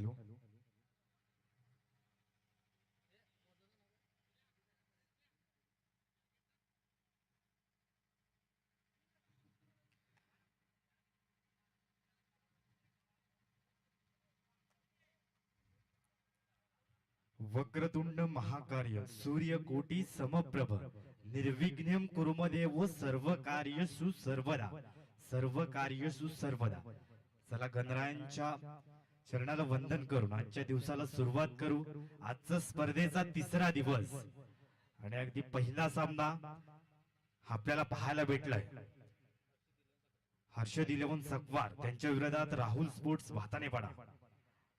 Hello. Vakratunda महाकार्य सूर्यकोटी समप्रभ निर्विघ्नं कुरुमदेव सर्व कार्येषु सर्वदा सर्व कार्येषु सर्वदा. चला गणरायांच्या चरणाला वंदन करून आजच्या दिवसाला सुरुवात करू. आजचा स्पर्धेचा तिसरा दिवस आणि अगदी पहिला सामना आपल्याला पाहायला भेटलाय. हर्षद 11 सकवार त्यांच्या विरोधात राहुल स्पोर्ट्स भातानेपाडा.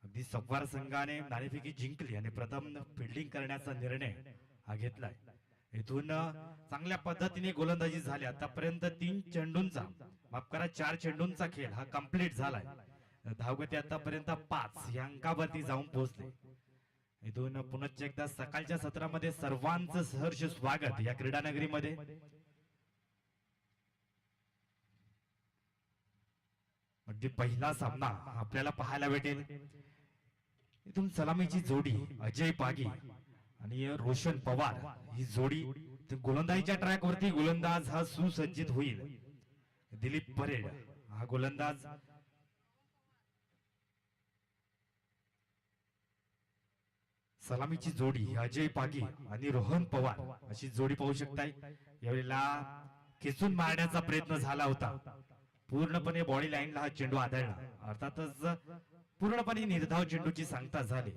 अगदी सकवार संघाने नाणेफेकी जिंकली आणि प्रथम फिल्डिंग करण्याचा निर्णय हा घेतलाय. इथून चांगल्या पद्धतीने गोलंदाजी झाली. आतापर्यंत 3 चेंडूंचा माफ करा 4 चेंडूंचा खेळ हा कंप्लीट झालाय. धावगती आतापर्यंत 5 या अंकावरती जाऊन पोहोचले. इथून पुनश्च एकदा सकाळच्या सत्रामध्ये सर्वांचं सहर्ष स्वागत या क्रीडानगरीमध्ये. अगदी पहिला सामना आपल्याला पाहायला भेटेल. इथून सलामीची जोडी अजय पागी आणि रोशन पवार ही जोडी गोलंदाजीच्या ट्रॅक वरती गोलंदाज हा सुसज्जित होईल. दिलीप परेड हा गोलंदाज. सलामीची जोडी अजय पागी आणि रोहन पवार अशी जोडी पाहू शकताय. यावेळेला खेचून मारण्याचा प्रयत्न झाला होता. पूर्णपणे बॉडी लाईनला हा चेंडू आदळला. अर्थातच पूर्णपणे निर्धाव चेंडूची सांगता झाली.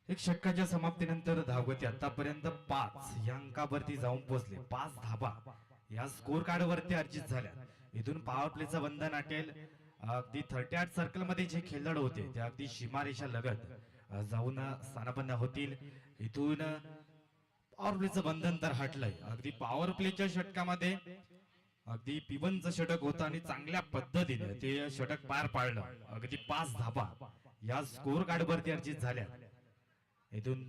एक षटकाच्या समाप्तीनंतर धावगती आतापर्यंत 5 या अंकावरती जाऊन पोहोचले. 5 धाबा या स्कोर कार्ड वरती अर्जित झाल्या. इथून पॉवर प्लेचं बंधन आटेल. अगदी 38 सर्कल मध्ये जे खेळाडू होते ते अगदी सीमारेषा लगत जाऊन स्थानापन्न होतील. इथून पॉवर प्लेचं बंधन तर हटलंय. अगदी पॉवर प्लेच्या षटकामध्ये अगदी P1चं षटक होतं आणि चांगल्या पद्धतीने ते षटक पार पाडलं. अगदी 5 धाबा या स्कोर कार्ड वरती अर्जित झाल्या. इथून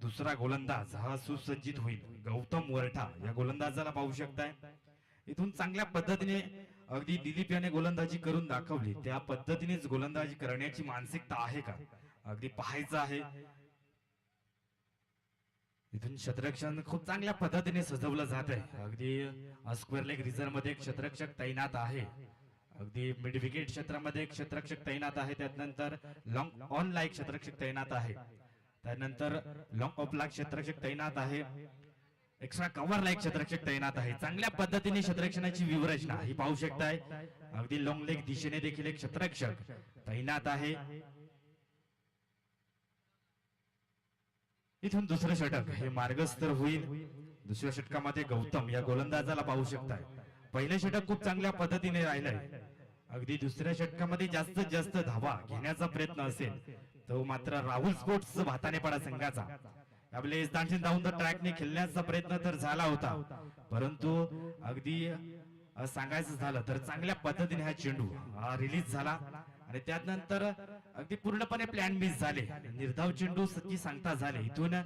दुसरा गोलंदाज हा सुसज्जित होईल. गौतम वरठा या गोलंदाजाला पाहू शकताय. इथून चांगल्या पद्धतीने अगदी दिलीप याने गोलंदाजी करून दाखवली. त्या पद्धतीनेच गोलंदाजी करण्याची मानसिकता आहे का अगदी पाहायचं आहे. इथून क्षेत्ररक्षण खूप चांगल्या पद्धतीने सजवलं जात आहे. अगदी स्क्वेअर लेग रिझर्व्ह मध्ये एक क्षेत्ररक्षक तैनात आहे. अगदी मिड विकेट क्षेत्रामध्ये एक क्षेत्ररक्षक तैनात आहे. त्यानंतर लॉंग ऑन लाईक क्षेत्ररक्षक तैनात आहे. त्यानंतर लॉंग ऑफ लाईक क्षेत्ररक्षक तैनात आहे. एक्स्ट्रा कव्हर लाईक क्षेत्ररक्षक तैनात आहे. चांगल्या पद्धतीने क्षेत्ररक्षणाची व्यूहरचना ही पाहू शकताय. अगदी लॉंग लेग दिशेने देखील एक क्षेत्ररक्षक तैनात आहे. इथून दुसरं षटक हे मार्गस्थ होईल. दुसऱ्या षटकामध्ये गौतम या गोलंदाजाला पाहू शकताय. पहिले षटक खूप चांगल्या पद्धतीने राहिलंय. अगदी दुसऱ्या षटकामध्ये जास्तीत जास्त धावा घेण्याचा प्रयत्न असेल तो मात्र राहुल स्पोर्ट्स भातानेपाडा संघाचा. आपले स्थानशील डाऊन द ट्रॅकने खेळण्याचा प्रयत्न तर झाला होता, परंतु अगदी सांगायचं झालं तर चांगल्या पद्धतीने हा चेंडू रिलीज झाला आणि त्यानंतर अगदी पूर्णपणे प्लॅन मिस झाले. निर्धाव चेंडू ची सांगता झाली. इथून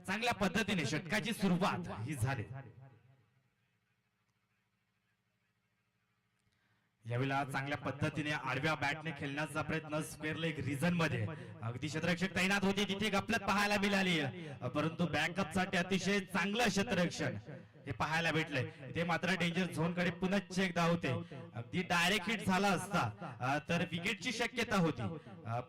चांगल्या पद्धतीने षटकाची सुरुवात ही झाली. यावेळेला चांगल्या पद्धतीने आडव्या बॅटने खेळण्याचा प्रयत्न स्क्वेअर लेग रिजन मध्ये अगदी क्षेत्ररक्षक तैनात होते तिथे गफलत पाहायला मिळाली, परंतु बॅकअप साठी अतिशय चांगलं क्षेत्ररक्षण हे पाहायला भेटलंय. ते मात्र डेंजर झोन कडे पुन्हा एकदा होते. अगदी डायरेक्ट हिट झाला असता तर विकेटची शक्यता होती,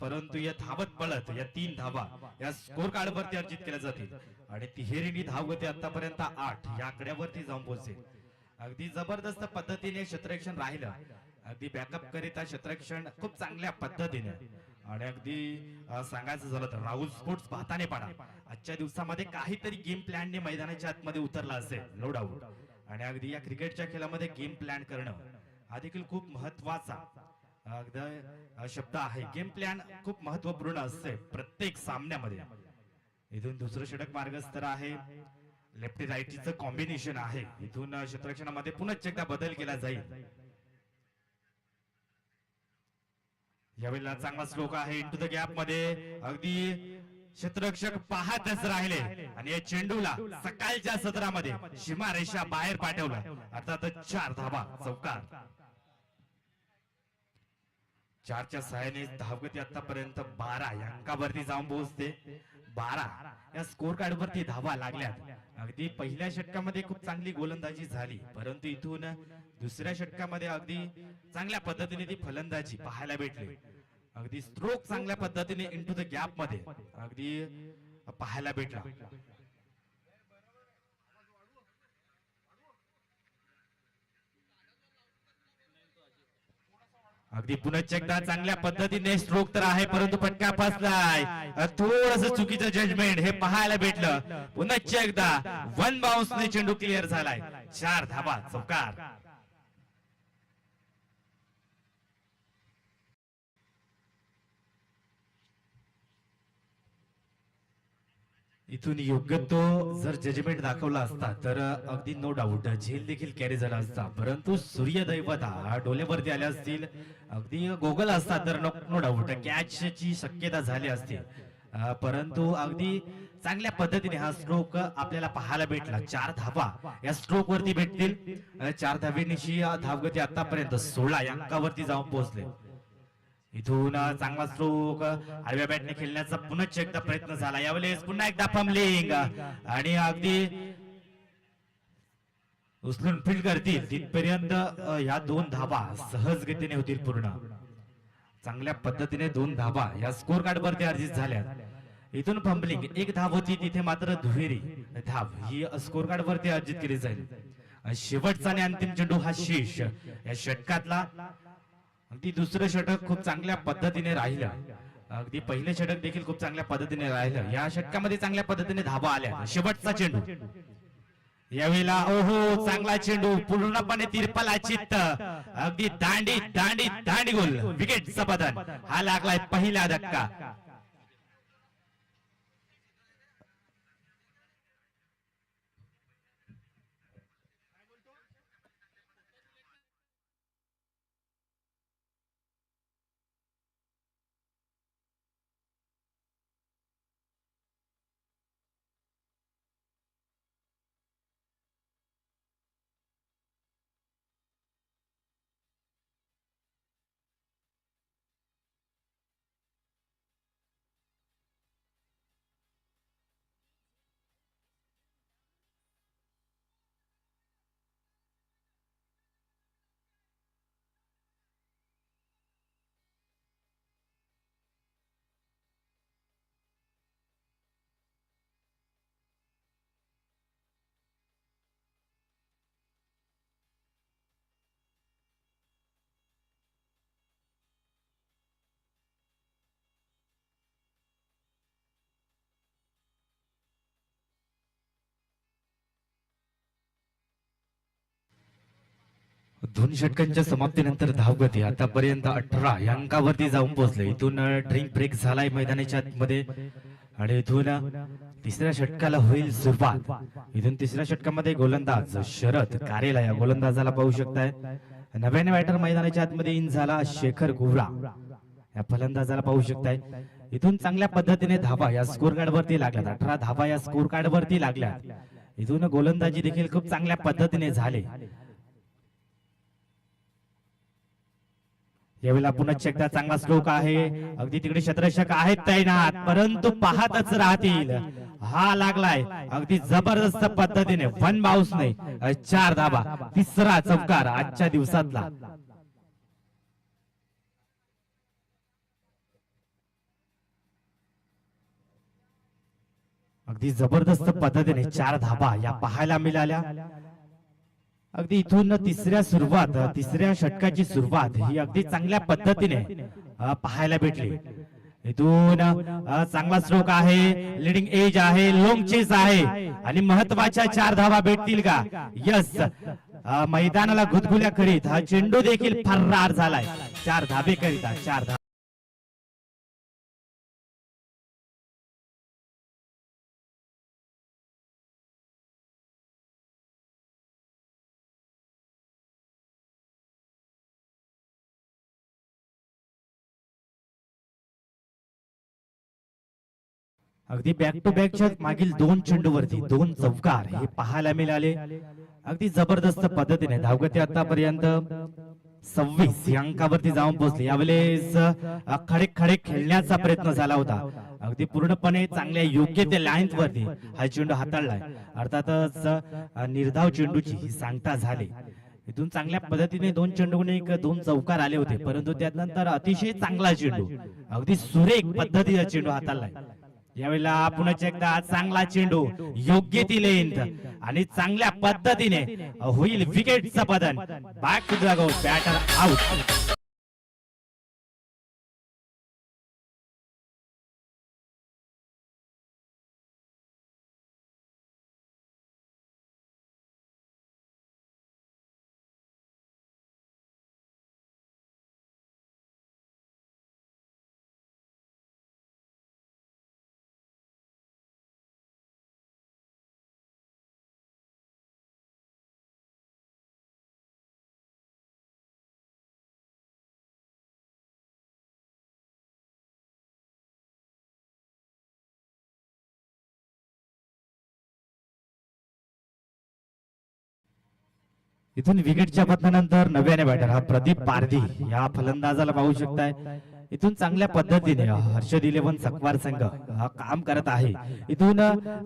परंतु या धावत पळत या 3 धावा या स्कोर कार्ड वरती अर्जित केल्या जातील आणि तिहेरीनी धावगती आतापर्यंत 8 या आकड्यावरती जाऊन पोहोचेल. अगदी जबरदस्त पद्धतीने क्षेत्ररक्षण राहिलं. अगदी बॅकअप करिता क्षेत्ररक्षण खूप चांगल्या पद्धतीने आणि अगदी सांगायचं झालं तर राहुल स्पोर्ट्स भातानेपाडा आजच्या दिवसामध्ये काहीतरी गेम प्लॅनने मैदानाच्या आतमध्ये उतरला असेल, नो डाऊट. आणि अगदी या क्रिकेटच्या खेळामध्ये गेम प्लॅन करणं हा देखील खूप महत्वाचा अगदी शब्द आहे. गेम प्लॅन खूप महत्वपूर्ण असते प्रत्येक सामन्यामध्ये. इथून दुसरं षटक मार्गस्थ आहे. लेफ्टी राईटीचं कॉम्बिनेशन आहे. इथून क्षेत्ररक्षणामध्ये पुन्हा एकदा बदल केला जाईल. यावेळेला चांगला स्ट्रोक आहे इंटू द गॅप मध्ये. अगदी क्षेत्ररक्षक पाहतच राहिले आणि या चेंडूला सकाळच्या सत्रामध्ये सीमारेषा बाहेर पाठवलं. अर्थात 4 धावा चौकार. 4च्या सहाय्याने धावगती आतापर्यंत 12 या अंकावरती जाऊन पोहोचते. 12 या स्कोर कार्ड वरती धावा लागल्यात. अगदी पहिल्या षटकामध्ये खूप चांगली गोलंदाजी झाली, परंतु इथून दुसऱ्या षटकामध्ये अगदी चांगल्या पद्धतीने ती फलंदाजी पाहायला भेटली. अगदी स्ट्रोक चांगल्या पद्धतीने इंटू द गॅप मध्ये अगदी पाहायला भेटला. अगदी पुन्हा एकदा चांगल्या पद्धतीने स्ट्रोक तर आहे, परंतु फटका फसलाय. थोडस चुकीचं जजमेंट हे पाहायला भेटलं. पुन्हा एकदा 1 बाउन्सने चेंडू क्लिअर झालाय. 4 धावा चौकार. इथून योग्य तो जर जजमेंट दाखवला असता तर अगदी नो डाऊट झेल देखील कॅरी झाला असता, परंतु सूर्यदैवता डोलेवरती आले असतील. अगदी गोगल असता तर नो डाऊट कॅचची शक्यता झाली असती, परंतु अगदी चांगल्या पद्धतीने हा स्ट्रोक आपल्याला पाहायला भेटला. 4 धावा या स्ट्रोक वरती भेटतील. 4 धावेनिशी धावगती आतापर्यंत 16 या अंकावरती जाऊन पोहोचले. इथून चांगला स्ट्रोक आडव्या बॅटने खेळण्याचा पुन्हा एकदा प्रयत्न झाला. यावेळेस पुन्हा एकदा फंबलिंग आणि अगदी उचलून फील्ड करतील तिथपर्यंत या 2 धावा सहजगतीने होतील पूर्ण. चांगल्या पद्धतीने 2 धावा या स्कोर कार्ड वरती अर्जित झाल्या. इथून फंबलिंग 1 धाव होती, तिथे मात्र दुहेरी धाव ही स्कोर कार्ड वरती अर्जित केली जाईल. शेवटचा आणि अंतिम चेंडू हा शेष या षटकातला. अगदी दुसरं षटक खूप चांगल्या पद्धतीने राहिलं. अगदी पहिले षटक देखील खूप चांगल्या पद्धतीने राहिलं. या षटकामध्ये चांगल्या पद्धतीने धावा आल्या. शेवटचा चेंडू यावेळेला ओहो चांगला चेंडू पूर्णपणे तिरपला चित्त. अगदी दांडी दांडी दांडी गोल विकेटचा बदल हा लागलाय पहिला धक्का. दोन्ही षटकांच्या समाप्तीनंतर धावगती आतापर्यंत 18 या अंकावरती जाऊन पोहोचले. इथून ड्रिंक ब्रेक झालाय मैदानाच्या आतमध्ये आणि इथून तिसऱ्या षटकाला होईल सुरुवात. इथून तिसऱ्या षटकामध्ये गोलंदाज शरद कारेला या गोलंदाजाला पाहू शकताय. नव्याने बॅटर मैदानाच्या आतमध्ये इन झाला शेखर गुवरा या फलंदाजाला पाहू शकताय. इथून चांगल्या पद्धतीने धावा या स्कोर कार्ड वरती लागल्यात. 18 धावा या स्कोर कार्ड वरती लागल्यात. इथून गोलंदाजी देखील खूप चांगल्या पद्धतीने झाले. यावेळेला पुन्हा एकदा चांगला स्ट्रोक आहे. अगदी तिकडे क्षेत्ररक्षक आहेत तैनात, परंतु पाहतच राहतील. हा लागलाय अगदी जबरदस्त पद्धतीने 1 बाउन्स नाही 4 धावा. तिसरा चौकार आजच्या दिवसातला. अगदी जबरदस्त पद्धतीने 4 धावा या पाहायला मिळाल्या. अगदी इथून तिसऱ्या षटकाची सुरुवात ही अगदी चांगल्या पद्धतीने पाहायला भेटली. इथून चांगला स्ट्रोक आहे, लिडिंग एज आहे, लॉंग चेस आहे आणि महत्वाच्या 4 धावा भेटतील का? यस, मैदानाला गुदगुल्या करीत हा चेंडू देखील फरार झालाय. 4 धाबे करीता 4 धाबे. अगदी बॅक टू बॅकच्या मागील 2 चेंडूवरती 2 चौकार हे पाहायला मिळाले. अगदी जबरदस्त पद्धतीने धावगती आतापर्यंत 26 या अंकावरती जाऊन पोहोचले. यावेळेस खडे खडे खेळण्याचा प्रयत्न झाला होता. अगदी पूर्णपणे चांगल्या योग्य ते लाईन वरती हा चेंडू हाताळलाय. अर्थातच निर्धाव चेंडूची ही सांगता झाली. इथून चांगल्या पद्धतीने 2 चेंडूने 2 चौकार आले होते, परंतु त्यानंतर अतिशय चांगला चेंडू अगदी सुरेख पद्धतीने चेंडू हाताळलाय. यावेळेला पुन्हा एकदा चांगला चेंडू योग्य ती लेंथ आणि चांगल्या पद्धतीने होईल विकेटचं पतन. Back to the ground, batter out. इथून विकेटच्या पतनानंतर नव्याने बॅटर हा प्रदीप पारधी या फलंदाजाला पाहू शकताय. इथून चांगल्या पद्धतीने हर्षद 11 सकवार संघ हा काम करत आहे. इथून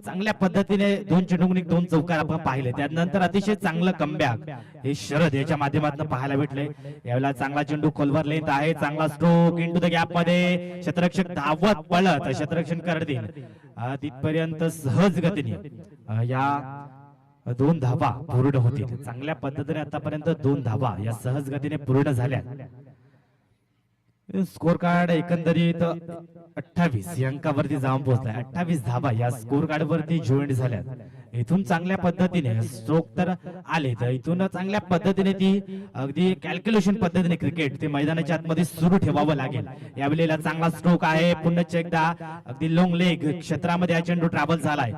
चांगल्या पद्धतीने 2 चेंडूंनी 2 चौकार आपण पाहिले. त्यानंतर अतिशय चांगलं कमबॅक हे शरद याच्या माध्यमातून पाहायला भेटले. यावेळेला चांगला चेंडू खोलवर लेंथ आहे, चांगला स्ट्रोक इनटू द गॅप मध्ये क्षेत्ररक्षक धावत पळत क्षेत्ररक्षण करतील. तिथपर्यंत सहज गतीने या 2 धावा पूर्ण होतील. चांगल्या पद्धतीने आतापर्यंत 2 धावा या सहज गतीने पूर्ण झाल्या. स्कोर कार्ड एकंदरीत 28 या अंकावरती जाऊन पोहोचलाय. 28 धावा या स्कोर कार्ड वरती जॉईंट झाल्या. इथून चांगल्या पद्धतीने स्ट्रोक तर आले, तर इथून चांगल्या पद्धतीने ती अगदी कॅल्क्युलेशन पद्धतीने क्रिकेट ते मैदानाच्या आतमध्ये सुरू ठेवावं लागेल. यावेळेला चांगला स्ट्रोक आहे. पुन्हा एकदा अगदी लॉंग लेग क्षेत्रामध्ये हा चेंडू ट्रॅव्हल झालाय.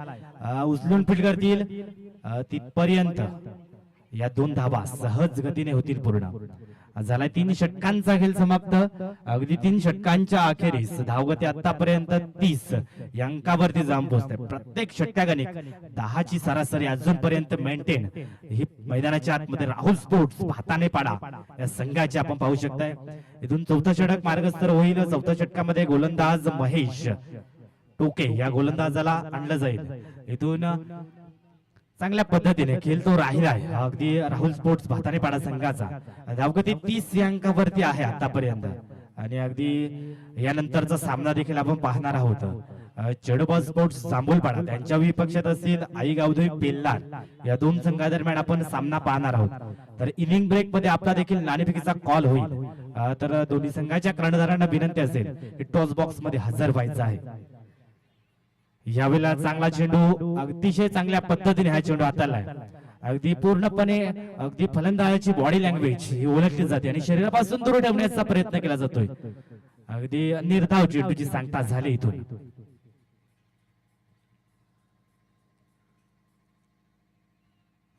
उचलून फील्ड करतील. तिथपर्यंत या 2 धावा सहज गतीने होतील पूर्ण. झाला 3 षटकांचा खेळ समाप्त. अगदी 3 षटकांच्या अखेरीस धावगती आतापर्यंत 30 या अंकावरती जाऊन पोहोचते. प्रत्येक षटकागणिक 10 ची सरासरी अजूनपर्यंत मेंटेन ही मैदानाच्या आतमध्ये राहुल स्पोर्ट्स भाताने पाडा या संघाची आपण पाहू शकताय. इथून 4थं षटक मार्गस्थ होईल. 4थ्या षटकामध्ये गोलंदाज महेश टोके या गोलंदाजाला आणलं जाईल. इथून चांगल्या पद्धतीने खेळ तो राहिला आहे अगदी राहुल स्पोर्ट्स भाताने पाडा संघाचा. धावगती 30 या अंकावरती आहे आतापर्यंत. आणि अगदी यानंतरचा सामना देखील आपण पाहणार आहोत. चेडोबाज स्पोर्ट्स जांभूलपाडा त्यांच्या विपक्षात असतील आई गावदेवी पेल्लार या 2 संघादरम्यान आपण सामना पाहणार आहोत. तर इनिंग ब्रेक मध्ये आपला देखील नाणेफेकीचा कॉल होईल. तर दोन्ही संघाच्या कर्णधारांना विनंती असेल की टॉस बॉक्स मध्ये हजर व्हायचं आहे. यावेळेला चांगला चेंडू अतिशय चांगल्या पद्धतीने हा चेंडू हाताळलाय. अगदी पूर्णपणे अगदी फलंदाजाची बॉडी लँग्वेज ही ओळखली जाते आणि शरीरापासून दूर ठेवण्याचा प्रयत्न केला जातोय. अगदी निर्धाव चेंडूची सांगता झाली इथून.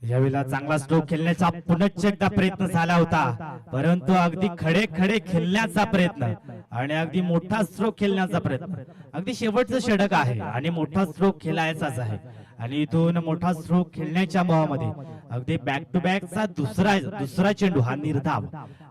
यावेळेला चांगला स्ट्रोक खेळण्याचा पुनश्च एकदा प्रयत्न झाला होता, परंतु अगदी खडे खडे खेळण्याचा प्रयत्न आणि अगदी मोठा स्ट्रोक खेळण्याचा प्रयत्न. अगदी शेवटचं षटक आहे आणि मोठा स्ट्रोक खेळायचाच आहे. आणि इथून मोठा स्ट्रोक खेळण्याच्या मोहामध्ये अगदी बॅक टू बॅकचा दुसरा चेंडू हा निर्धाव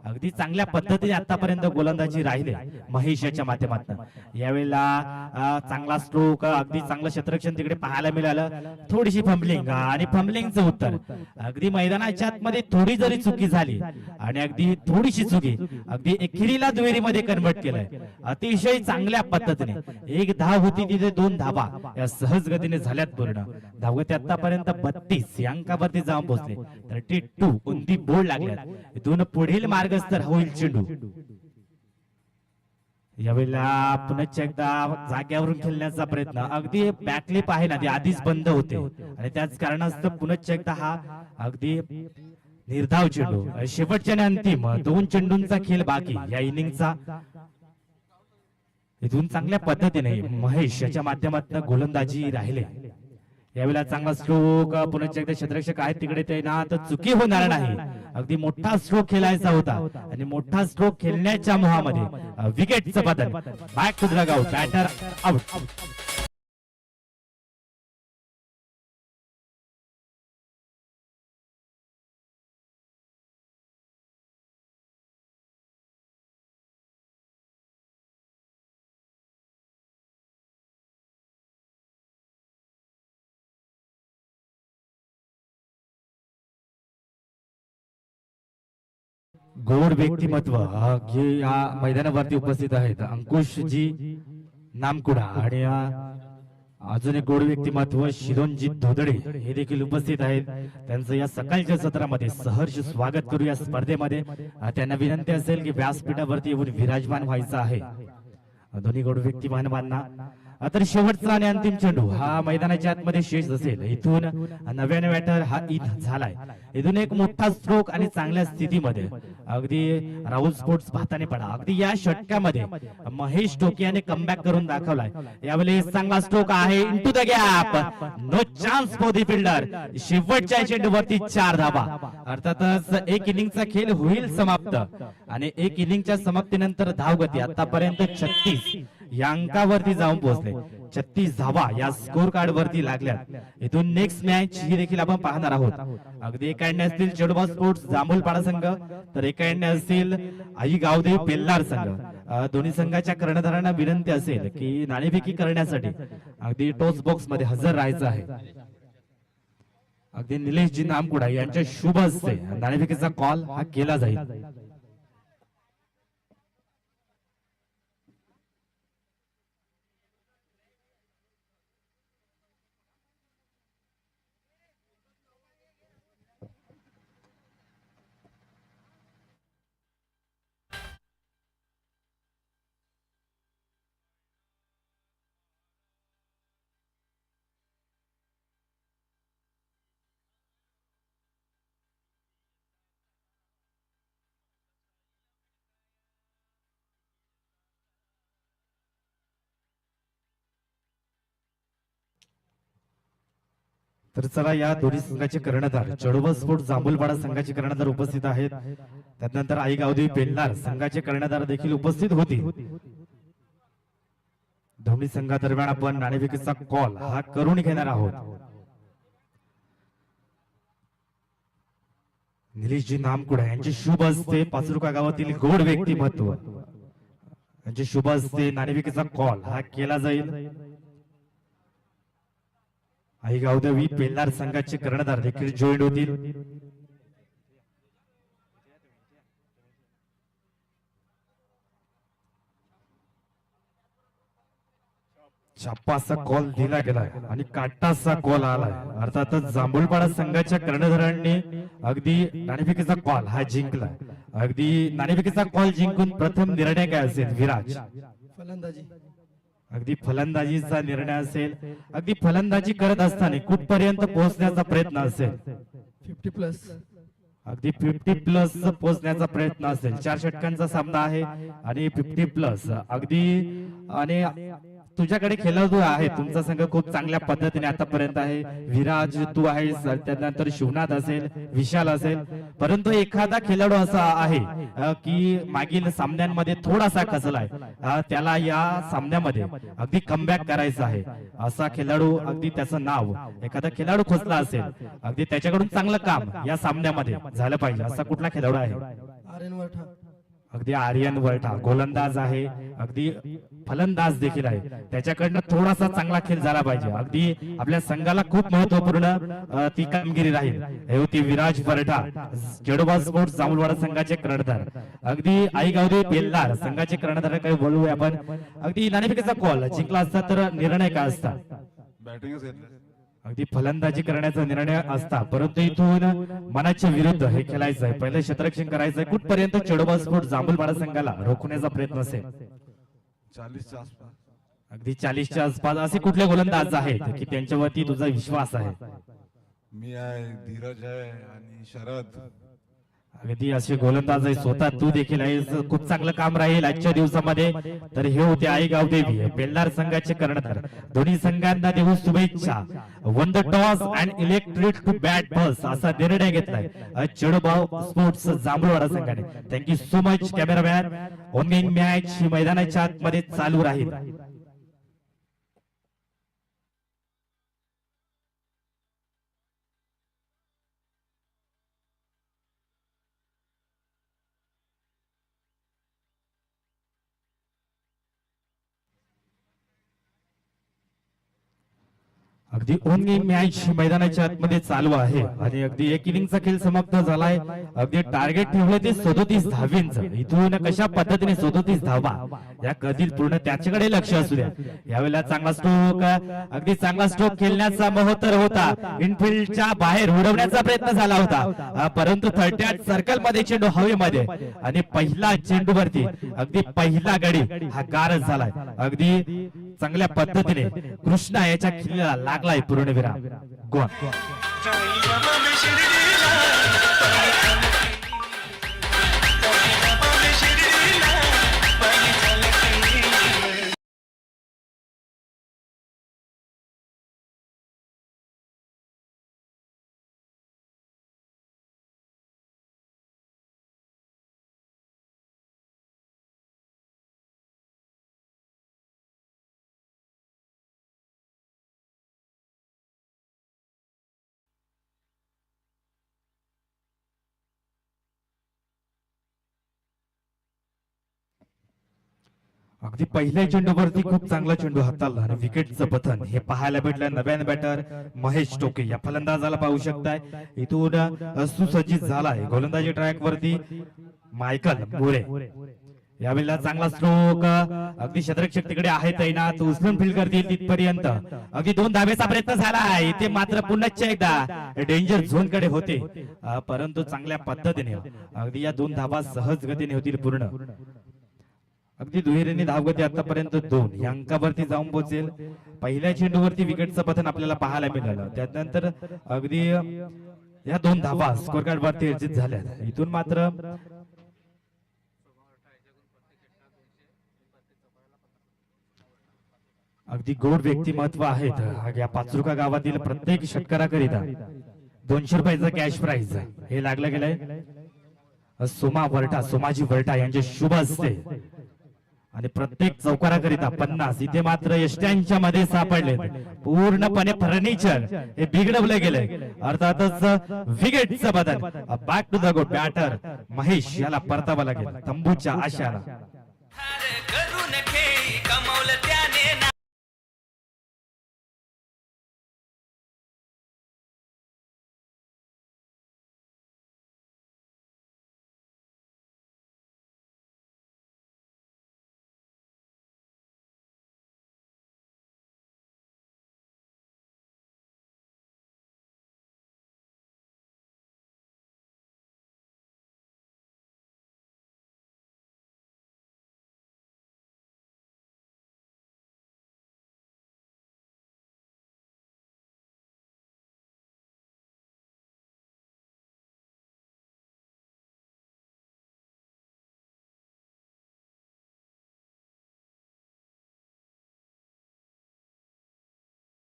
अगदी चांगल्या पद्धतीने आतापर्यंत गोलंदाजी राहिले महेश याच्या माध्यमातून. यावेळेला चांगला स्ट्रोक अगदी चांगलं क्षेत्ररक्षण तिकडे पाहायला मिळालं. थोडीशी फंबलिंग आणि फंबलिंगचं उत्तर अगदी मैदानाच्या आतमध्ये थोडी जरी चुकी झाली आणि अगदी थोडीशी चुकी अगदी एकेरीला दुहेरीमध्ये कन्वर्ट केलंय अतिशय चांगल्या पद्धतीने. 1 धाव होती तिथे 2 धावा या सहज गतीने झाल्यात पूर्ण. धावगती आतापर्यंत 32 या अंकावरती जाऊन पोहोचले. 32 कोणती बोर्ड लागल्यात. इथून पुढील मार्गस्थ होईल चेंडू. यावेळेला पुन्हा एकदा जाग्यावरून खेळण्याचा प्रयत्न. अगदी बॅकलिप आहे ना ती आधीच बंद होते आणि त्याच कारणास्तव पुन्हा एकदा हा अगदी निर्धाव चेंडू. शेवटच्या आणि अंतिम 2 चेंडूंचा खेळ बाकी या इनिंगचा. इथून चांगल्या पद्धतीने महेश याच्या माध्यमातून गोलंदाजी राहिले. यावेळेला चांगला स्ट्रोक पुन्हा एकदा क्षेत्ररक्षक आहेत तिकडे ते ना तर चुकी होणार नाही. अगदी मोठा स्ट्रोक खेळायचा होता आणि मोठा स्ट्रोक खेळण्याच्या मोहामध्ये विकेटचं बदल. Back to the ground, batter out. गोड व्यक्तिमत्व जे या मैदानावरती उपस्थित आहेत अंकुश जी नामकुडा आणि अजून एक गोड व्यक्तिमत्व शिरोनजी धोदडे हे देखील उपस्थित आहेत. त्यांचं या सकाळच्या सत्रामध्ये सहर्ष स्वागत करू या स्पर्धेमध्ये. त्यांना विनंती असेल की व्यासपीठावरती येऊन विराजमान व्हायचं आहे. दोन्ही गोड व्यक्तिमत्वांना तर शेवटचा आणि अंतिम चेंडू हा मैदानाच्या आतमध्ये शेष असेल. इथून 99 बॅटर हा इन झालाय. इथून एक मोठा स्ट्रोक आणि चांगल्या स्थितीमध्ये अगदी राहुल स्पोर्ट्स भाताने पडा. अगदी या षटकामध्ये महेश टोके याने कमबॅक करून दाखवलाय. यावेळी चांगला स्ट्रोक आहे into the gap. No chance for the fielder. शेवटच्या चेंडूवरती 4 धाबा. अर्थातच एक इनिंगचा खेळ होईल समाप्त आणि एक इनिंगच्या समाप्तीनंतर धावगती आतापर्यंत 36 या अंकावरती जाऊन पोहोचले. 36 धावा या स्कोर कार्ड वरती लागल्या. इथून नेक्स्ट मॅच ही देखील आपण पाहणार आहोत. अगदी एकाने असतील चेडोबा स्पोर्ट्स जांभूलपाडा संघ तर एकाने असतील आई गावदेव पेल्लार संघ. दोन्ही संघाच्या कर्णधारांना विनंती असेल की नाणेफेकी करण्यासाठी अगदी टॉस बॉक्स मध्ये हजर राहायचं आहे. अगदी निलेशजी नामकुडा यांच्या शुभ हस्ते नाणेफेकीचा कॉल हा केला जाईल. तर चला या दोन्ही संघाचे कर्णधार चढोबा स्पोर्ट्स जांभूलपाडा संघाचे कर्णधार उपस्थित आहेत. त्यानंतर आई गावदेवी पेल्लार संघाचे कर्णधार देखील उपस्थित होते. दोन्ही संघादरम्यान आपण नाणेफेकीचा कॉल हा करून घेणार आहोत. निलेशजी नामकुडा यांचे शुभ हस्ते पाचरुका गावातील गोड व्यक्तिमत्व यांचे शुभ हस्ते नाणेफेकीचा कॉल हा केला जाईल. आई गावदेवी पेल्लार संघाचे कर्णधार देखील जॉईन होतील. छापाचा कॉल दिला गेलाय आणि काटाचा कॉल आलाय. अर्थातच जांभूलपाडा संघाच्या कर्णधारांनी अगदी नाणेफेकीचा कॉल हा जिंकलाय. अगदी नाणेफेकीचा कॉल जिंकून प्रथम निर्णय काय असेल विराज? फलंदाजी. अगदी फलंदाजीचा निर्णय असेल. अगदी फलंदाजी करत असताना कुठपर्यंत पोहोचण्याचा प्रयत्न असेल? 50+ अगदी 50+ पोहोचण्याचा प्रयत्न असेल. 4 षटकांचा सामना आहे आणि 50+ अगदी आणि तुझ्याकडे खेळाडू आहे. तुमचा संघ खूप चांगल्या पद्धतीने आतापर्यंत आहे. विराज तू आहेस, त्यानंतर शिवनाथ असेल, विशाल असेल. परंतु एखादा खेळाडू असा आहे की मागील सामन्यांमध्ये थोडासा खचलाय. त्याला या सामन्यामध्ये अगदी कमबॅक करायचं आहे. असा खेळाडू अगदी त्याचं नाव एखादा खेळाडू खोचला असेल अगदी त्याच्याकडून चांगलं काम या सामन्यामध्ये झालं पाहिजे असा कुठला खेळाडू आहे? आर्यन वरठा. अगदी आर्यन वरठा गोलंदाज आहे. अगदी फलंदाज देखील आहे. त्याच्याकडनं थोडासा चांगला खेळ झाला पाहिजे. अगदी आपल्या संघाला खूप महत्वपूर्ण ती कामगिरी राहील. हे होती विराज वरठा जडोबा स्पोर्ट्स जांभूलवाडा संघाचे कर्णधार. अगदी आई गावदेवी पेल्लार संघाचे कर्णधार काही बोलूया आपण. अगदी नाणेफेकीचा कॉल जिंकला असता तर निर्णय काय असता? अगदी फलंदाजी करण्याचा निर्णय असता. परंतु इथून मनाच्या विरुद्ध हे खेळायचं आहे. पहिले क्षेत्ररक्षण करायचंय. कुठपर्यंत चेडोबा स्पोर्ट्स जांभूलपाडा संघाला रोखण्याचा प्रयत्न असेल? 40च्या आसपास. अगदी 40च्या आसपास. असे कुठले गोलंदाज आहेत की त्यांच्यावरती तुझा विश्वास आहे? मी आहे, धीरज आहे आणि शरद. अगदी असे गोलंदाज आहे. स्वतः तू देखील आहेस. खूप चांगलं काम राहील आजच्या दिवसामध्ये. तर हे होते आई गावदेवी पेल्लार संघाचे कर्णधार. दोन्ही संघांना देऊ शुभेच्छा. Won the toss and elected to bat first असा निर्णय घेतलाय चेडोबा स्पोर्ट्स जांभूलवाडा संघाने. Thank you so much cameraman. Opening match ही मैदानाच्या आतमध्ये चालू राहील. अगदी ओनली मॅच मैदानाच्या आतमध्ये चालू आहे आणि अगदी एक इनिंगचा खेळ समाप्त झालाय. अगदी टार्गेट ठेवले ते 37 धावींचं. इथून कशा पद्धतीने 37 धावा या कधी पूर्ण त्याच्याकडे लक्ष असू द्या. यावेळेला चांगला स्ट्रोक, अगदी चांगला स्ट्रोक खेळण्याचा मोहतर होता. इनफिल्डच्या बाहेर उडवण्याचा प्रयत्न झाला होता, परंतु 38 सर्कल मध्ये चेंडू हवेमध्ये आणि पहिला चेंडूवरती अगदी पहिला गडी हा गारच झालाय. अगदी चांगल्या पद्धतीने कृष्णा याच्या खिल्लीला लागलाय पूर्णविराम. गोल. अगदी पहिल्या चेंडूवरती खूप चांगला चेंडू हाताळला आणि विकेटचं पतन हे पाहायला भेटलं. नव्याने बॅटर महेश टोके या फलंदाजाला पाहू शकताय. इथून सुसज्जित झालाय गोलंदाजी ट्रॅक वरती मायकल मोरे. यावेळेला चांगला स्ट्रोक, अगदी शतरक्षक तिकडे आहे तैनात, उचलून फील्ड करतील तिथपर्यंत. अगदी 2 धावेचा प्रयत्न झाला. इथे मात्र पुन्हा एकदा डेंजर झोन कडे होते, परंतु चांगल्या पद्धतीने अगदी या 2 धावा सहज गतीने होतील पूर्ण. अगदी दुहेरीने धावगती आतापर्यंत 2 या अंकावरती जाऊन पोहोचेल. पहिल्या चेंडूवरती विकेटचं पतन आपल्याला पाहायला मिळालं. त्यानंतर अगदी या 2 धावा स्कोर कार्ड वरती अर्जित झाल्या. इथून मात्र अगदी गोड व्यक्तिमत्व आहेत या पाचरुका गावातील प्रत्येक षटकाराकरिता 200 रुपयाचं कॅश प्राइज हे लागलं गेलंय. सोमाजी वरटा यांचे शुभ असते आणि प्रत्येक चौकाराकरिता 50. इथे मात्र यष्ट्यांच्या मध्ये सापडले पूर्णपणे फर्निचर हे बिघडवले गेले. अर्थातच विकेटचं बदल. बॅक टू द गोट बॅटर महेश याला परतावा लागेल तंबूच्या आशाला.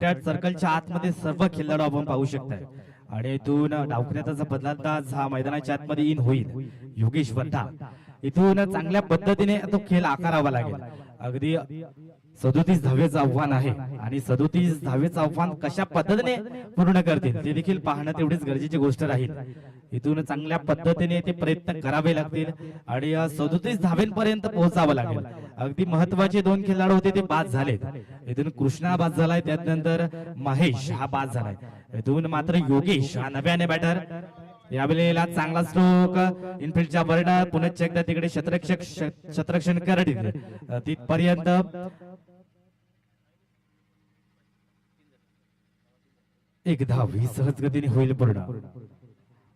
त्या सर्कलच्या आतमध्ये सर्व खेळाडू आपण पाहू शकताय आणि इथून डावखण्याचा बदलंदाज हा मैदानाच्या आतमध्ये इन होईल योगेश वर्धा. इथून चांगल्या पद्धतीने तो खेळ आकारावा लागेल. अगदी 37 धावेचं आव्हान आहे आणि 37 धावेचं आव्हान कशा पद्धतीने पूर्ण करतील ते देखील पाहणं तेवढीच गरजेची गोष्ट राहील. इथून चांगल्या पद्धतीने ते प्रयत्न करावे लागतील आणि 37 धावेंपर्यंत पोहोचावं लागेल. अगदी महत्वाचे 2 खेळाडू होते ते बाद झालेत. इथून कृष्णा बाद झालाय, त्यानंतर महेश हा बाद झालाय. इथून मात्र योगेश हा नव्याने बॅटर. यावेळेला चांगला स्ट्रोक इनफिल्डच्या वरनं पुन्हा एकदा तिकडे शतरक्षण करतील तिथपर्यंत. एक धाव ही सहज गतीने होईल पूर्ण.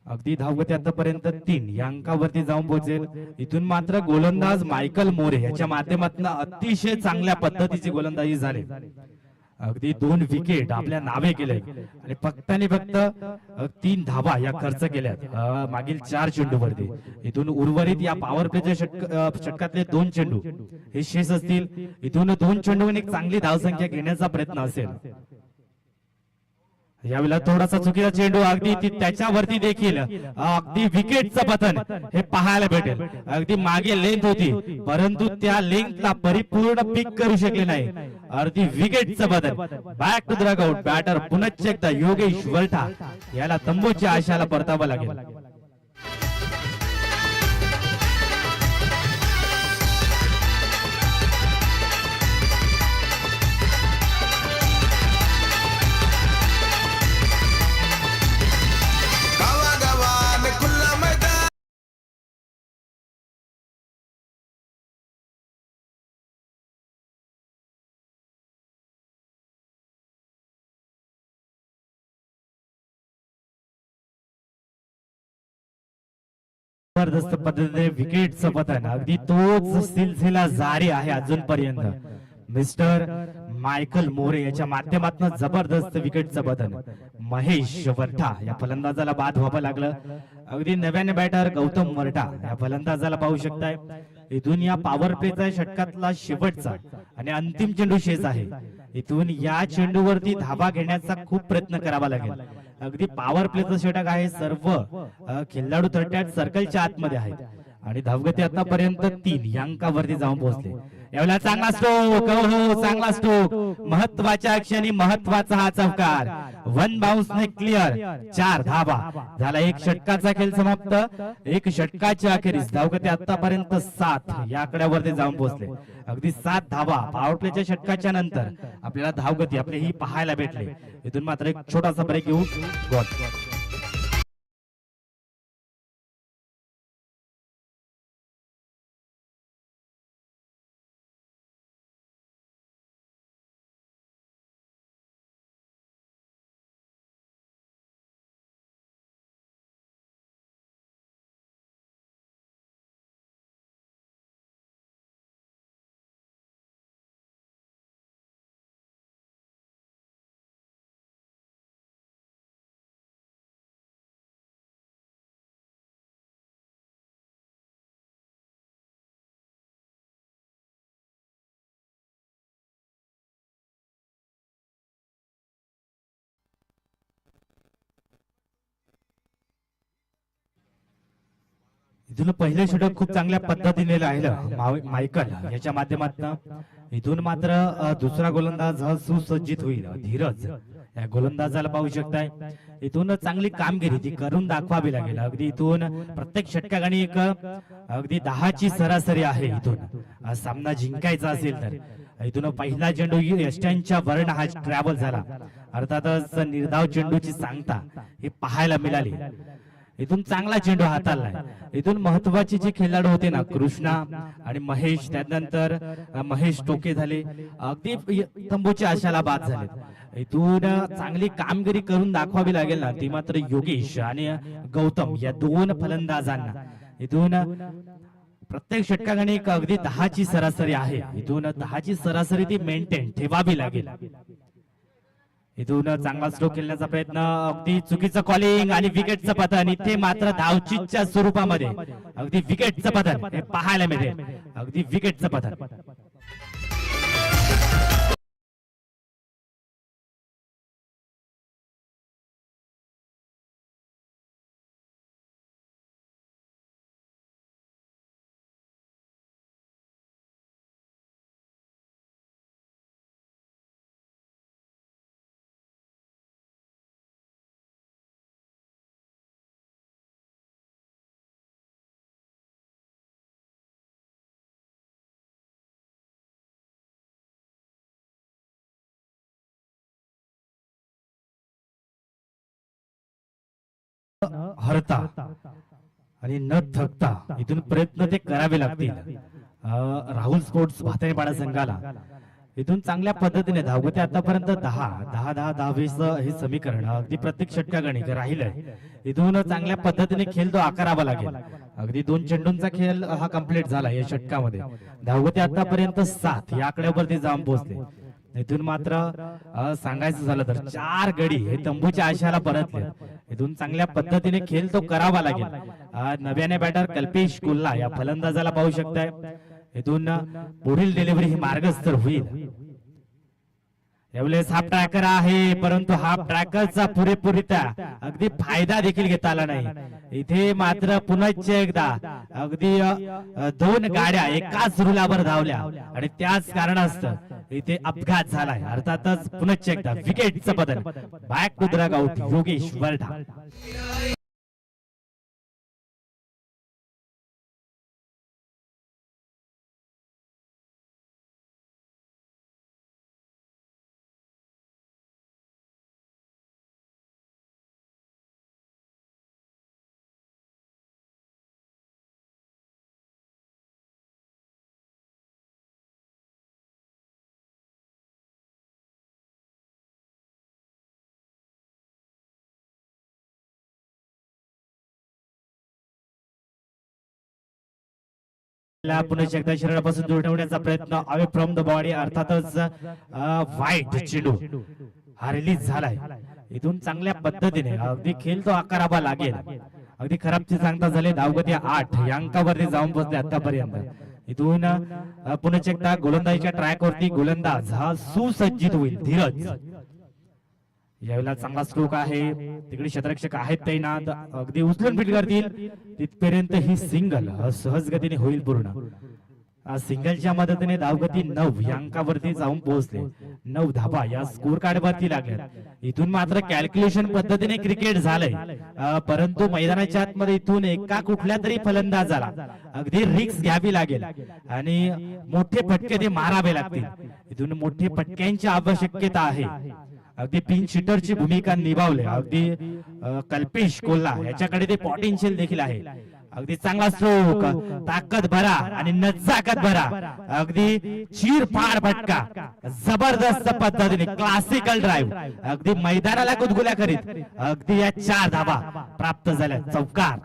अगदी धावगती आतापर्यंत 3 या अंकावरती जाऊन पोहोचेल. इथून मात्र गोलंदाज मायकल मोरे याच्या माध्यमातून अतिशय चांगल्या पद्धतीची गोलंदाजी झाली. अगदी 2 विकेट आपल्या नावे केले आणि फक्त 3 धावा या खर्च केल्यात मागील 4 चेंडूवरती. इथून उर्वरित या पॉवर प्लेच्या षटकातले 2 चेंडू हे शेष असतील. इथून 2 चेंडूंनी एक चांगली धावसंख्या घेण्याचा प्रयत्न असेल. यावेळेला थोडासा चुकीचा चेंडू, अगदी त्याच्यावरती देखील अगदी विकेटचं पतन हे पाहायला भेटेल. अगदी मागे लेंथ होती परंतु त्या लेंथला परिपूर्ण पिक करू शकले नाही. अगदी विकेटचं बदल. Back to the dugout batter पुन्हा एकदा योगेश वर्धा याला तंबूच्या आशाला परतावं लागेल. जबरदस्त पद्धतीने विकेटचं पतन, अगदी तोच सिलसिला जारी आहे अजूनपर्यंत. मिस्टर मायकल मोरे याच्या माध्यमातून जबरदस्त विकेटचं पतन. महेश वरठा या फलंदाजाला बाद व्हावं लागलं. अगदी नव्याने बॅटर गौतम वरठा या फलंदाजाला पाहू शकताय. इथून या पॉवर प्लेचा षटकातला शेवटचा आणि अंतिम चेंडू शेष आहे. इथून या चेंडूवरती धावा घेण्याचा खूप प्रयत्न करावा लागेल. अगदी पॉवर प्लेचं षटक आहे. सर्व खेळाडू तळट्यात सर्कलच्या आतमध्ये आहेत आणि धावगती आतापर्यंत 3 या अंकावरती जाऊन पोहोचले. यावेळेला चांगला स्ट्रोक, हो चांगला स्ट्रोक, महत्वाच्या क्षणी महत्वाचा हा चौकार. 1 बाउन्सने क्लिअर, 4 धावा झाला. एक षटकाचा खेळ समाप्त. एक षटकाच्या अखेरीस धावगती आतापर्यंत 7 या आकड्यावरती जाऊन पोहोचले. अगदी 7 धावा पॉवर प्लेच्या षटकाच्या नंतर आपल्याला धावगती आपली ही पाहायला भेटले. इथून मात्र एक छोटासा ब्रेक घेऊ. इथून पहिलं षटक खूप चांगल्या पद्धतीने राहिलं मायकल याच्या माध्यमातून. इथून मात्र दुसरा गोलंदाज हा सुसज्जित होईल. धीरज या गोलंदाजाला पाहू शकताय. इथून चांगली कामगिरी ती करून दाखवावी लागेल. अगदी इथून प्रत्येक षटकाने एक अगदी 10 ची सरासरी आहे. इथून सामना जिंकायचा असेल तर इथून पहिला चेंडू यष्ट्यांच्या वर्ण हा ट्रॅव्हल झाला. अर्थातच निर्धाव चेंडूची सांगता ही पाहायला मिळाली. इथून चांगला चेंडू हाताळलाय. इथून महत्वाचे जे खेळाडू होते ना, कृष्णा आणि महेश, त्यानंतर महेश टोके झाले, अगदी तंबूच्या आशाला बाद झाले. इथून चांगली कामगिरी करून दाखवावी लागेल ना, ती मात्र योगेश आणि गौतम या 2 फलंदाजांना. इथून प्रत्येक षटकाने एक अगदी 10 ची सरासरी आहे. इथून 10 ची सरासरी ती मेंटेन ठेवावी लागेल. इथून चांगला स्ट्रोक खेळण्याचा प्रयत्न, अगदी चुकीचं कॉलिंग आणि विकेटचं पतन. इथे मात्र धावचीच्या स्वरूपामध्ये अगदी विकेटचं पतन हे पाहायला मिळेल. अगदी विकेटचं पतन. हरता आणि न थकता इथून प्रयत्न ते करावे लागतील. राहुल स्पोर्ट्स भातनेपाडा संघाला इथून चांगल्या पद्धतीने धावगती आतापर्यंत 10-10-10-20 हे समीकरण अगदी प्रत्येक षटकागणिक राहिलंय. इथून चांगल्या पद्धतीने खेळ तो आकारावा लागेल. अगदी 2 चेंडूंचा खेळ हा कंप्लीट झाला या षटकामध्ये. धावगती आतापर्यंत 7 या आकड्यावरती जाऊन पोहोचले. इथून मात्र सांगायचं झालं तर 4 गडी हे तंबूच्या आशाला परतले. इथून चांगल्या पद्धतीने खेळ तो करावा लागेल. नव्याने बॅटर कल्पेश कुल्ला या फलंदाजाला पाहू शकताय. इथून पुढील डिलिव्हरी ही मार्गस्थ होईल. यावेळेस हाफ ट्रॅकर आहे, परंतु हाफ ट्रॅकरचा पुरेपूरित्या अगदी फायदा देखील घेता आला नाही. इथे मात्र पुन्हा एकदा अगदी 2 गाड्या एकाच रुलावर धावल्या आणि त्याच कारणास्तव इथे अपघात झालाय. अर्थातच पुन्हा एकदा विकेटचं बदल. Back to the out Yogesh Varatha. ला पुन्हा एकदा शरीरापासून दूर ठेवण्याचा प्रयत्न अवे फ्रॉम द बॉडी अर्थातच वाईट चेंडू हा रिलीज झालाय. इथून चांगल्या पद्धतीने अगदी खेळ तो आकारावा लागेल. अगदी खराबची सांगता झाले. धावगती 8 या अंकावरती जाऊन पोहोचले आतापर्यंत. इथून पुन्हा एकदा गोलंदाजीच्या ट्रॅक वरती गोलंदाज हा सुसज्जित होईल. धीरज यावेळेला चांगला स्ट्रोक आहे. तिकडे क्षेत्ररक्षक आहेत तैनात. अगदी उचलून फिट करतील तिथपर्यंत ही सिंगल सहज गतीने होईल पूर्ण. सिंगलच्या मदतीने धावगती 9 या अंकावरती जाऊन पोहोचले. 9 धाबा या स्कोर कार्ड वरती लागल्या. इथून मात्र कॅल्क्युलेशन पद्धतीने क्रिकेट झालंय. परंतु मैदानाच्या आतमध्ये इथून एका कुठल्या तरी फलंदाजाला अगदी रिस्क घ्यावी लागेल आणि मोठे फटके ते मारावे लागतील. इथून मोठे फटक्यांची आवश्यकता आहे. अगदी पिंच हिटरची भूमिका निभावले. अगदी कल्पेश कोल्हा याच्याकडे ते पोटेन्शियल देखील आहे. अगदी चांगला स्ट्रोक, ताकद भरा आणि नजाकत भरा. अगदी चीरफाड फटका, जबरदस्त पद्धतीने क्लासिकल ड्राईव्ह अगदी मैदानाला गुदगुल्या करीत अगदी या 4 धाबा प्राप्त झाल्या. चौकार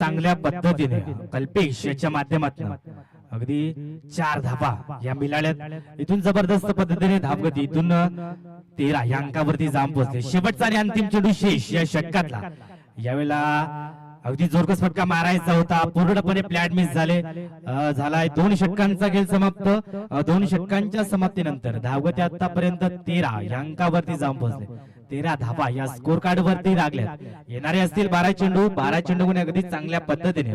चांगल्या पद्धतीने कल्पेश याच्या माध्यमातून अगदी 4 धाबा या मिळाल्यात. इथून जबरदस्त पद्धतीने धावगती इथून 13 या अंकावरती जाऊन पोहोचले. शेवटचा आणि अंतिम चेंडू शेष या षटकातला. यावेळेला अगदी जोरकस फटका मारायचा होता. पूर्णपणे प्लॅन मिस झालाय. 2 षटकांचा खेळ समाप्त. 2 षटकांच्या समाप्तीनंतर धावगती आतापर्यंत 13 या अंकावरती जाऊन पोहोचले. 13 धाबा या स्कोर कार्ड वरती लागल्या. येणारे असतील 12 चेंडू. 12 चेंडू गुण अगदी चांगल्या पद्धतीने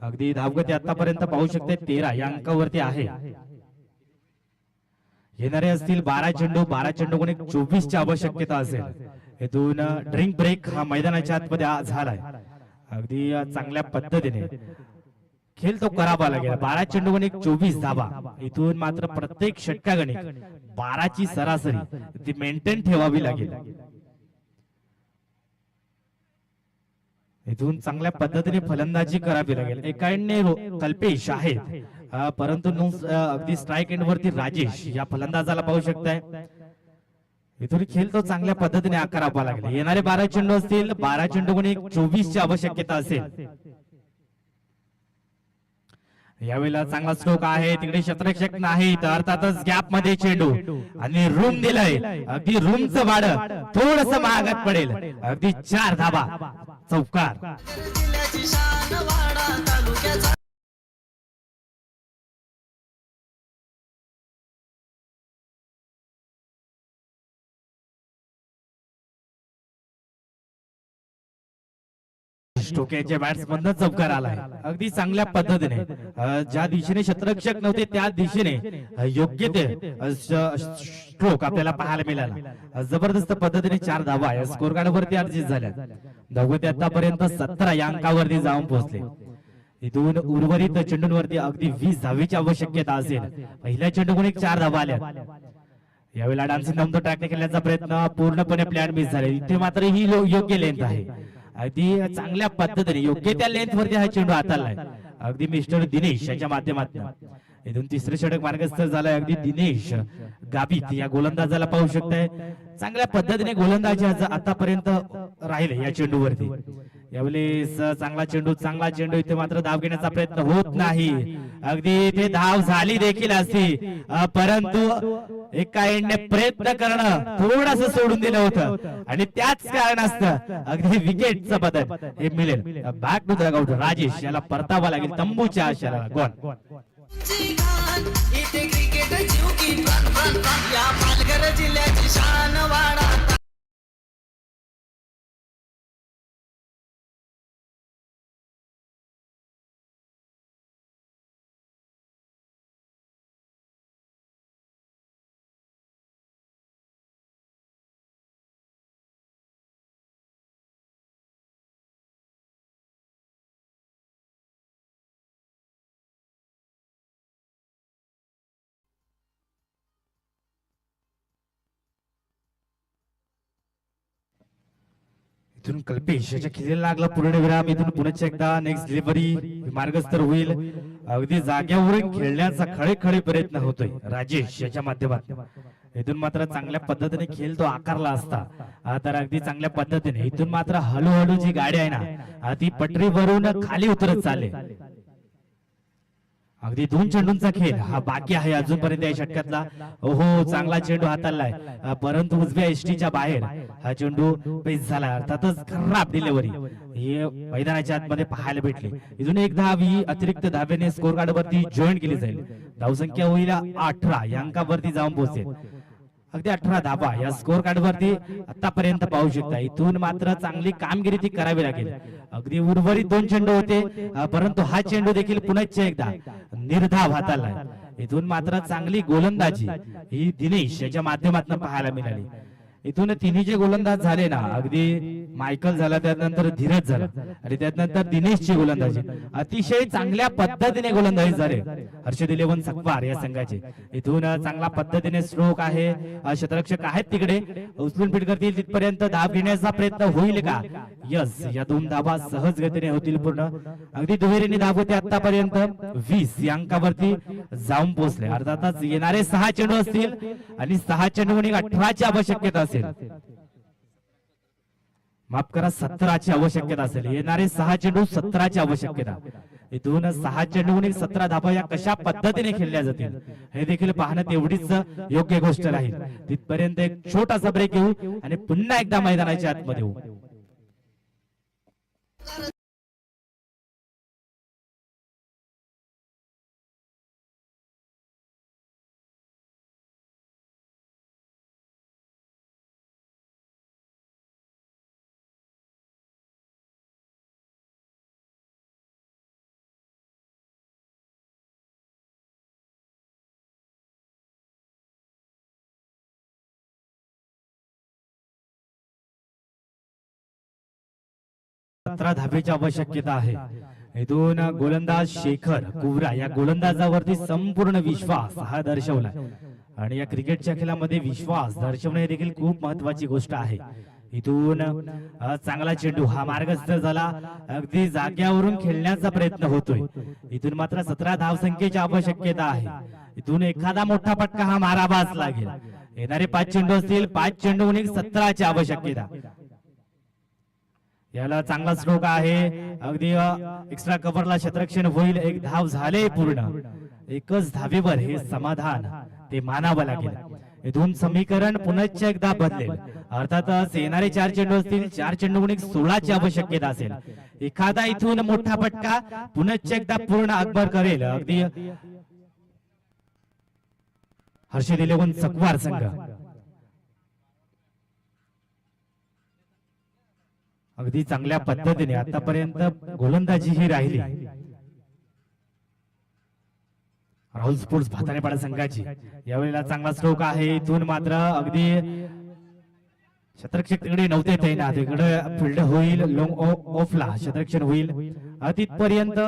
अगदी धावगती आतापर्यंत पाहू शकते 13 या अंकावरती आहे. येणारे असतील 12 चेंडू. 12 चेंडू गुण 24 ची आवश्यकता असेल. इथून ड्रिंक ब्रेक हा मैदानाच्या आतमध्ये झालाय. अगदी चांगल्या पद्धतीने खेळ तो करावा लागेल. 12 चेंडू गुण 24 धाबा. इथून मात्र प्रत्येक षटकागणिक 12 ची सरासरी ती मेंटेन ठेवावी लागेल. इथून चांगल्या पद्धतीने फलंदाजी करावी लागेल. एकाने कल्पेश आहेत, परंतु अगदी स्ट्राईक एंड वरती राजेश या फलंदाजाला पाहू शकताय. इथून खेळ तो चांगल्या पद्धतीने आकारावा लागेल. येणारे 12 चेंडू असतील. 12 चेंडू गुण 24 ची आवश्यकता असेल. यावेळेला चांगला स्ट्रोक आहे. तिकडे क्षेत्ररक्षक नाही तर अर्थातच गॅप मध्ये चेंडू आणि रूम दिलाय. अगदी रूमचं भाडं थोडस महागात पडेल. अगदी 4 धाबा. चौकार टोक्याच्या बॅट्समन चौकार आलाय. अगदी चांगल्या पद्धतीने ज्या दिशेने क्षेत्ररक्षक नव्हते त्या दिशेने योग्य ते स्ट्रोक आपल्याला पाहायला मिळाला. जबरदस्त पद्धतीने 4 धावा या स्कोर कार्ड वरती अर्जित झाल्या. धावगती आतापर्यंत 17 या अंकावरती जाऊन पोहोचले. इथून उर्वरित चेंडूंवरती अगदी 20 धावेची आवश्यकता असेल. पहिल्या चेंडू गुण 4 धावा आल्या. यावेळेला डान्सिंग नंबर ट्रॅक खेळण्याचा प्रयत्न पूर्णपणे प्लॅन मिस झाले. इथे मात्र ही योग्य लेंथ आहे. अगदी चांगल्या पद्धतीने योग्य त्या लेंथ वरती हा चेंडू हाताळलाय. अगदी मिस्टर दिनेश याच्या माध्यमातून इथून 3रे षटक मार्गस्थ झालाय. अगदी दिनेश गाबित या गोलंदाजाला पाहू शकताय. चांगल्या पद्धतीने गोलंदाजी आतापर्यंत राहिले या चेंडूवरती. यावेळेस चांगला चेंडू इथे मात्र धाव घेण्याचा प्रयत्न होत नाही. अगदी इथे धाव झाली देखील असती, परंतु एका एंडने प्रयत्न करणं थोडस सोडून दिलं होतं आणि त्याच कारणास्तव अगदी विकेटचं बदल हे मिळेल. Back to the dugout. Rajesh याला परतावा लागेल तंबूच्या आशाला. गॉल इथे क्रिकेट जीव की या पालघर जिल्ह्याची शान वाढा. इथून कल्पेश याच्या खिलेला लागला पूर्ण विराम. इथून पुन्हा एकदा नेक्स्ट डिलिव्हरी मार्गस्थ होईल. अगदी जाग्यावरून खेळण्याचा खळेखळे प्रयत्न होतोय राजेश याच्या माध्यमातून. इथून मात्र चांगल्या पद्धतीने खेळ तो आकारला असता तर अगदी चांगल्या पद्धतीने इथून मात्र हळूहळू जी गाडी आहे ना ती पटरीवरून खाली उतरत चालले. अगदी 2 चेंडूंचा खेळ हा बाकी आहे अजूनपर्यंत या षटकातला. ओहो चांगला चेंडू हाताळलाय परंतु उजव्या एसटीच्या बाहेर हा चेंडू पेस झाला. अर्थातच खराब डिलिव्हरी हे मैदानाच्या आतमध्ये पाहायला भेटले. इथून एक धाव ही अतिरिक्त धावेने स्कोर कार्ड वरती जॉईन केली जाईल. धावसंख्या होईल 18 या अंकावरती जाऊन पोहोचेल. अगदी 18 धावा या स्कोर कार्ड वरती आतापर्यंत पाहू शकता. इथून मात्र चांगली कामगिरी ती करावी लागेल. अगदी उर्वरित 2 चेंडू होते परंतु हा चेंडू देखील पुन्हा एकदा निर्धाव हाताळलाय. इथून मात्र चांगली गोलंदाजी ही दिनेश याच्या माध्यमातून पाहायला मिळाली. इथून तिन्ही जे गोलंदाज झाले ना अगदी मायकल झाला त्यानंतर धीरज झाला आणि त्यानंतर दिनेशची गोलंदाजी अतिशय चांगल्या पद्धतीने गोलंदाजी झाले. हर्षद 11 सकवार या संघाचे इथून चांगल्या पद्धतीने स्ट्रोक आहे. क्षेत्ररक्षक आहेत तिकडे उचलून फिट करतील तिथपर्यंत धाव घेण्याचा प्रयत्न होईल का? यस या 2 धावा सहज गतीने होतील पूर्ण. अगदी दुहेरीने धाव होते आतापर्यंत 20 या अंकावरती जाऊन पोहोचले. अर्थातच येणारे 6 चेंडू असतील आणि 6 चेंडू 18ची आवश्यकता असेल. माफ करा 17ची आवश्यकता असेल. येणारे 6 चेंडू 17ची आवश्यकता. इथून 6 चेंडू 17 धावा या कशा पद्धतीने खेळल्या जातील हे देखील पाहणं तेवढीच योग्य गोष्ट राहील. तिथपर्यंत एक छोटासा ब्रेक घेऊ आणि पुन्हा एकदा मैदानाच्या आतमध्ये येऊ. सतरा धावेची आवश्यकता आहे. इथून गोलंदाज शेखर कुवरा या गोलंदाजावरती संपूर्ण विश्वास हा दर्शवला आणि या क्रिकेटच्या खेळामध्ये विश्वास दर्शवणे देखील खूप महत्वाची गोष्ट आहे. इथून चांगला चेंडू हा मार्गस्थ झाला. अगदी जाग्यावरून खेळण्याचा प्रयत्न होतोय. इथून मात्र 17 धावसंख्येची आवश्यकता आहे. इथून एखादा मोठा फटका हा मारावाच लागेल. येणारे 5 चेंडू असतील 5 चेंडू 17ची आवश्यकता. याला चांगला स्ट्रोक आहे. अगदी एक्स्ट्रा कव्हरला क्षेत्ररक्षण होईल. 1 धाव झाले पूर्ण. एकच धावेवर हे समाधान ते मानावं लागेल. इथून समीकरण पुन्हा एकदा बदलेल. अर्थातच येणारे 4 चेंडू असतील 4 चेंडू 16ची आवश्यकता असेल. एखादा इथून मोठा फटका पुन्हा एकदा पूर्ण अकबर करेल. अगदी हर्षद 11 सकवार संघ अगदी चांगल्या पद्धतीने आतापर्यंत गोलंदाजी ही राहिली. राहुल स्पोर्ट्स भातानेपाडा संघाची यावेळेला चांगला स्ट्रोक आहे. इथून मात्र अगदी क्षेत्ररक्षक तिकडे नव्हते तैना तिकडे फील्ड होईल. लॉंग ऑफला क्षेत्ररक्षण होईल. तिथपर्यंत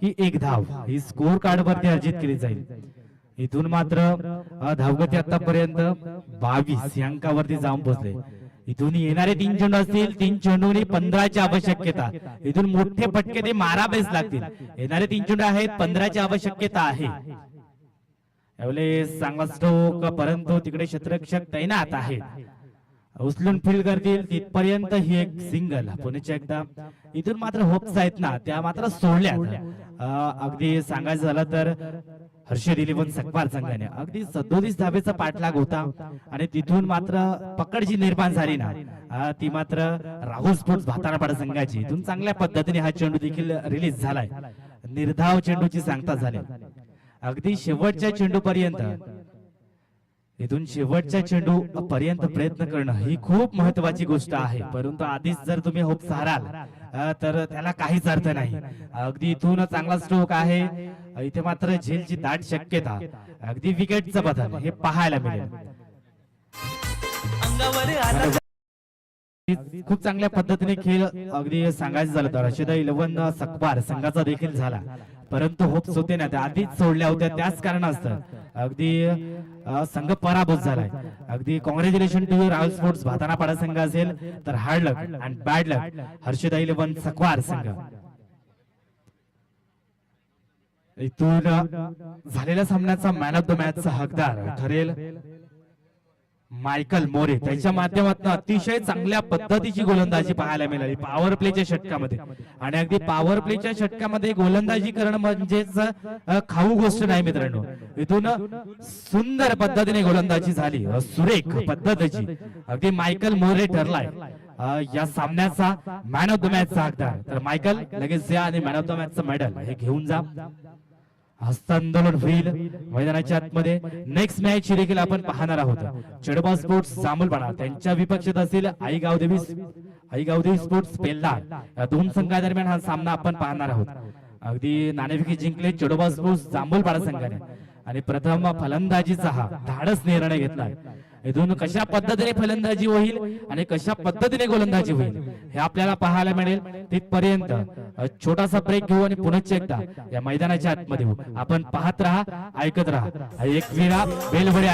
ही 1 धाव ही स्कोर कार्ड वरती अर्जित केली जाईल. इथून मात्र धावगती आतापर्यंत 22 या अंकावरती जाऊन पोहोचले. इथून येणारे 3 चेंडू असतील 3 चेंडू 15ची आवश्यकता. इथून मोठे फटके ते मारावेच लागतील. येणारे 3 चेंडू आहेत 15ची आवश्यकता आहे. यावेळेस चांगला स्ट्रोक परंतु तिकडे क्षेत्ररक्षक तैनात आहे. उचलून फील्ड करतील तिथपर्यंत ही एक सिंगल पुन्हा एकदा. इथून मात्र होप्स आहेत ना त्या मात्र सोडल्या. अगदी सांगायचं झालं तर हर्षद 11 सकवार संघाने अगदी 37 धावेचा पाठलाग होता आणि तिथून मात्र पकड जी निर्माण झाली ना ती मात्र राहुल स्पोर्ट्स भातानेपाडा संघाची. इथून चांगल्या पद्धतीने हा चेंडू देखील रिलीज झालाय. निर्धाव चेंडूची सांगता झाली. अगदी शेवटच्या चेंडू पर्यंत इथून शेवटच्या चेंडू पर्यंत प्रयत्न करणं ही खूप महत्वाची गोष्ट आहे. परंतु आधीच जर तुम्ही होप्स हाराल तर त्याला काहीच अर्थ नाही. अगदी इथून चांगला स्ट्रोक आहे. इथे मात्र झेलची दाट शक्यता अगदी विकेटचं बदल हे पाहायला मिळेल. खूप चांगल्या पद्धतीने खेळ अगदी सांगायचं झालं तर हर्षद 11 सकवार संघाचा देखील झाला. परंतु होप्स होते ना त्या आधीच सोडल्या होत्या. त्याच कारणास्तव अगदी संघ पराभूत झालाय. अगदी कॉंग्रॅच्युलेशन टू राहुल स्पोर्ट्स भातानेपाडा संघ असेल तर हार्ड लक अँड बॅड लक हर्षद 11 सकवार संघ. इथून झालेल्या सामन्याचा मॅन ऑफ द मॅचचा हकदार ठरेल मायकल मोरे. त्याच्या माध्यमातून अतिशय चांगल्या पद्धतीची गोलंदाजी पाहायला मिळाली पॉवर प्लेच्या षटकामध्ये. आणि अगदी पॉवर प्लेच्या षटकामध्ये गोलंदाजी करणं म्हणजेच खाऊ गोष्ट नाही मित्रांनो. इथून सुंदर पद्धतीने गोलंदाजी झाली, सुरेख पद्धतीची. अगदी मायकल मोरे ठरलाय या सामन्याचा मॅन ऑफ द मॅचचा हकदार. तर मायकल लगेच या आणि मॅन ऑफ द मॅचचं मेडल हे घेऊन जा. हस्तांदोलन होईल मैदानाच्या आतमध्ये. नेक्स्ट मॅच देखील आपण पाहणार आहोत. चेडोबा स्पोर्ट्स जांभूळपाडा त्यांच्या विपक्षात असेल आईगावदेवी स्पोर्ट्स पेल्लार. या दोन संघादरम्यान हा सामना आपण पाहणार आहोत. अगदी नाणेफेकी जिंकले चेडोबा स्पोर्ट्स जांभूळपाडा संघाने आणि प्रथम फलंदाजीचा हा धाडस निर्णय घेतला. इथून कशा पद्धतीने फलंदाजी होईल आणि कशा पद्धतीने गोलंदाजी होईल हे आपल्याला पाहायला मिळेल. तिथपर्यंत छोटासा ब्रेक घेऊ आणि पुनश्च एकदा या मैदानाच्या आतमध्ये आपण पाहत राहा, ऐकत राहा. एक वेळा बेलवडे